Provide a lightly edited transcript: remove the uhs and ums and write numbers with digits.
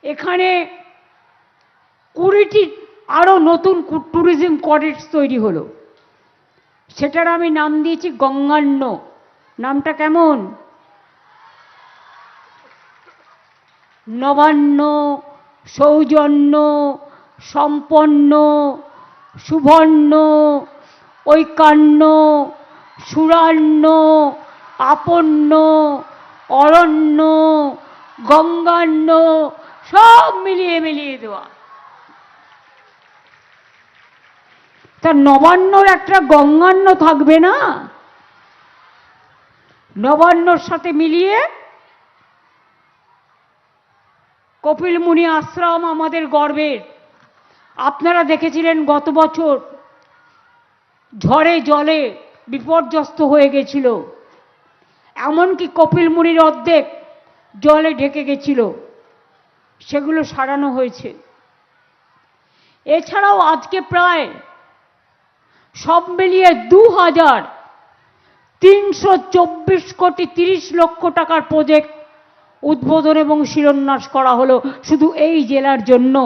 এখানে 20টি আরও নতুন ট্যুরিজম করিডোর তৈরি হলো। সেটার আমি নাম দিয়েছি গঙ্গান্য। নামটা কেমন? নবান্ন, সৌজন্য, সম্পন্ন, সুবর্ণ, ঐকান্য, সুরান্য, আপন্ন, অরণ্য, গঙ্গান্য, সব মিলিয়ে মিলিয়ে দেওয়া। তা নবান্নর একটা গঙ্গান্য থাকবে না? নবান্নর সাথে মিলিয়ে কপিল মুনি আশ্রম আমাদের গর্বের। আপনারা দেখেছিলেন গত বছর ঝড়ে জলে বিপর্যস্ত হয়ে গেছিল, এমনকি কপিল মুনির অর্ধেক জলে ঢেকে গেছিল, সেগুলো সারানো হয়েছে। এছাড়াও আজকে প্রায় সব মিলিয়ে 2324 কোটি 30 লক্ষ টাকার প্রজেক্ট উদ্বোধন এবং শিলান্যাস করা হলো শুধু এই জেলার জন্য।